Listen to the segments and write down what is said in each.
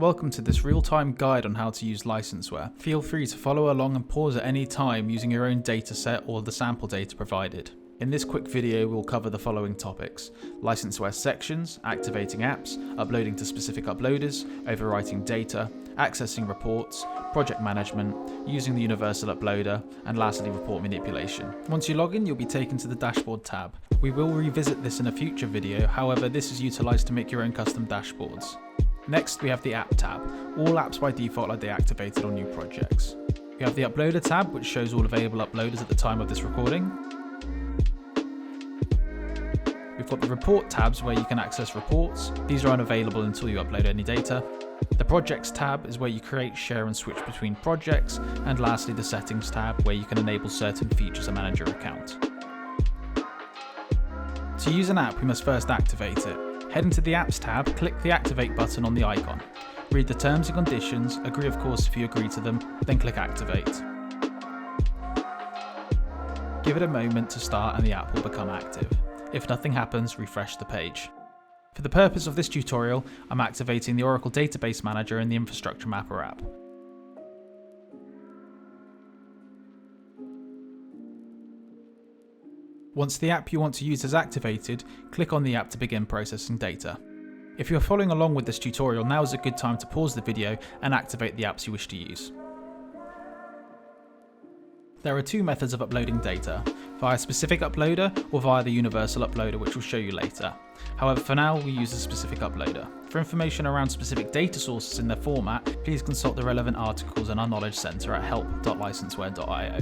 Welcome to this real-time guide on how to use Licenseware. Feel free to follow along and pause at any time using your own dataset or the sample data provided. In this quick video we'll cover the following topics: Licenseware sections, activating apps, uploading to specific uploaders, overwriting data, accessing reports, project management, using the Universal Uploader, and lastly report manipulation. Once you log in, you'll be taken to the Dashboard tab. We will revisit this in a future video, however this is utilised to make your own custom dashboards. Next we have the App tab. All apps by default are deactivated on new projects. We have the Uploader tab, which shows all available uploaders at the time of this recording. We've got the Report tabs where you can access reports. These are unavailable until you upload any data. The Projects tab is where you create, share and switch between projects. And lastly the Settings tab where you can enable certain features and manage your account. To use an app we must first activate it. Head into the Apps tab, click the Activate button on the icon. Read the terms and conditions, agree of course if you agree to them, then click Activate. Give it a moment to start and the app will become active. If nothing happens, refresh the page. For the purpose of this tutorial, I'm activating the Oracle Database Manager in the Infrastructure Mapper app. Once the app you want to use is activated, click on the app to begin processing data. If you're following along with this tutorial, now is a good time to pause the video and activate the apps you wish to use. There are two methods of uploading data, via a specific uploader or via the Universal Uploader, which we'll show you later. However, for now we use a specific uploader. For information around specific data sources in their format, please consult the relevant articles in our Knowledge Centre at help.licenseware.io.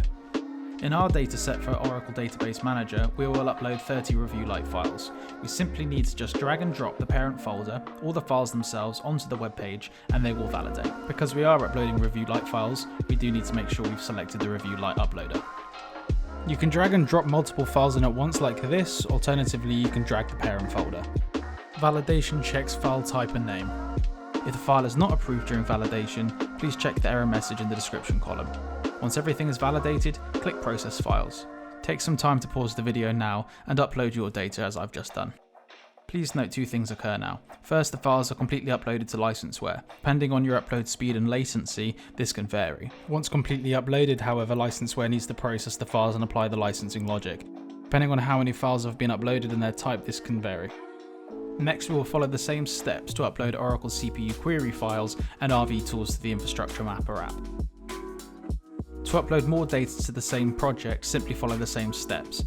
In our dataset for Oracle Database Manager, we will upload 30 review-like files. We simply need to just drag and drop the parent folder or the files themselves onto the web page and they will validate. Because we are uploading review-like files, we do need to make sure we've selected the review-like uploader. You can drag and drop multiple files in at once like this, alternatively you can drag the parent folder. Validation checks file type and name. If the file is not approved during validation, please check the error message in the description column. Once everything is validated, click Process Files. Take some time to pause the video now and upload your data as I've just done. Please note two things occur now. First, the files are completely uploaded to Licenseware. Depending on your upload speed and latency, this can vary. Once completely uploaded, however, Licenseware needs to process the files and apply the licensing logic. Depending on how many files have been uploaded and their type, this can vary. Next, we will follow the same steps to upload Oracle CPU query files and RV tools to the Infrastructure Mapper app. To upload more data to the same project, simply follow the same steps.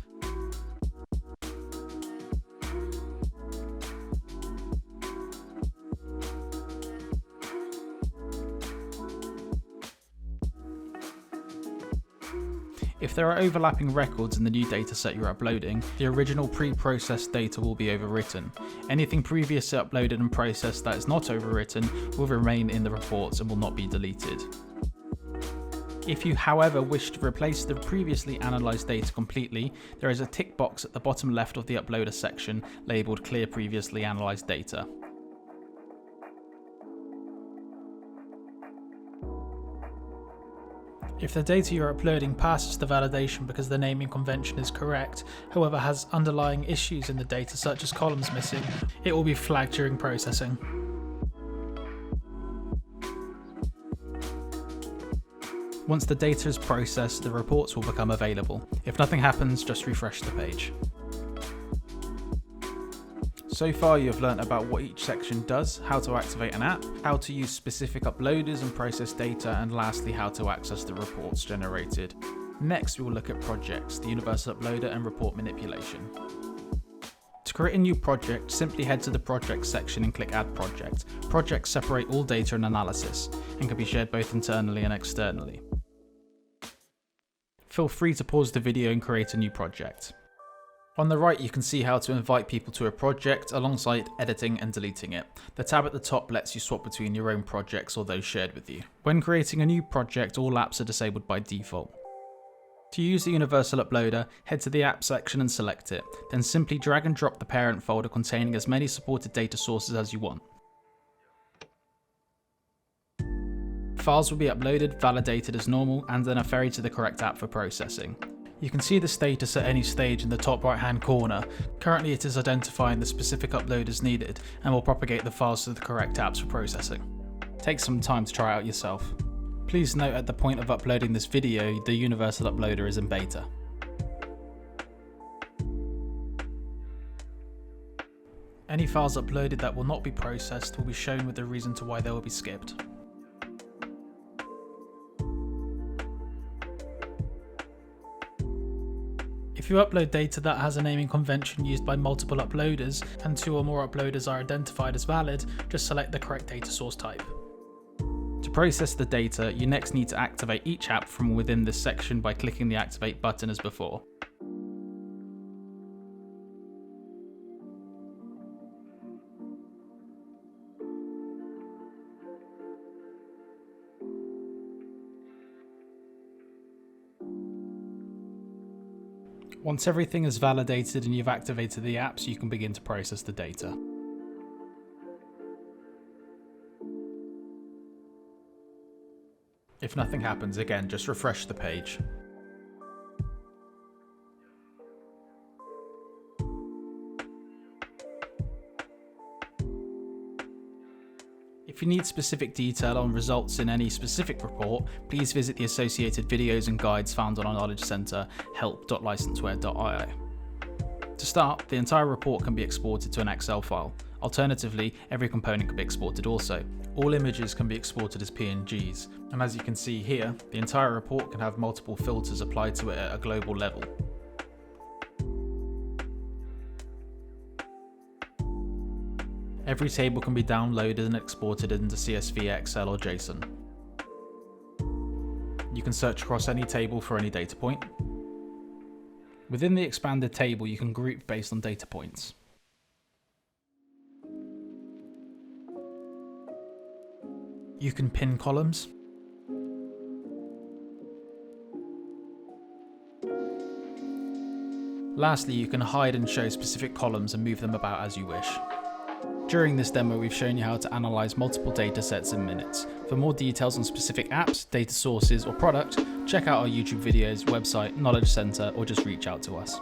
If there are overlapping records in the new dataset you're uploading, the original pre-processed data will be overwritten. Anything previously uploaded and processed that is not overwritten will remain in the reports and will not be deleted. If you, however, wish to replace the previously analysed data completely, there is a tick box at the bottom left of the Uploader section labelled Clear Previously Analysed Data. If the data you're uploading passes the validation because the naming convention is correct, however has underlying issues in the data such as columns missing, it will be flagged during processing. Once the data is processed, the reports will become available. If nothing happens, just refresh the page. So far you have learnt about what each section does, how to activate an app, how to use specific uploaders and process data, and lastly how to access the reports generated. Next we will look at projects, the Universal Uploader and report manipulation. To create a new project, simply head to the Projects section and click Add Project. Projects separate all data and analysis, and can be shared both internally and externally. Feel free to pause the video and create a new project. On the right you can see how to invite people to a project alongside editing and deleting it. The tab at the top lets you swap between your own projects or those shared with you. When creating a new project, all apps are disabled by default. To use the Universal Uploader, head to the App section and select it, then simply drag and drop the parent folder containing as many supported data sources as you want. Files will be uploaded, validated as normal, and then are ferried to the correct app for processing. You can see the status at any stage in the top right hand corner. Currently it is identifying the specific uploaders needed and will propagate the files to the correct apps for processing. Take some time to try it out yourself. Please note at the point of uploading this video, the Universal Uploader is in beta. Any files uploaded that will not be processed will be shown with the reason to why they will be skipped. If you upload data that has a naming convention used by multiple uploaders and 2 or more uploaders are identified as valid, just select the correct data source type. To process the data, you next need to activate each app from within this section by clicking the Activate button as before. Once everything is validated and you've activated the apps, you can begin to process the data. If nothing happens, again, just refresh the page. If you need specific detail on results in any specific report, please visit the associated videos and guides found on our Knowledge Centre help.licenseware.io. To start, the entire report can be exported to an Excel file. Alternatively, every component can be exported also. All images can be exported as PNGs, and as you can see here, the entire report can have multiple filters applied to it at a global level. Every table can be downloaded and exported into CSV, Excel or JSON. You can search across any table for any data point. Within the expanded table, you can group based on data points. You can pin columns. Lastly, you can hide and show specific columns and move them about as you wish. During this demo, we've shown you how to analyze multiple datasets in minutes. For more details on specific apps, data sources, or products, check out our YouTube videos, website, Knowledge Centre, or just reach out to us.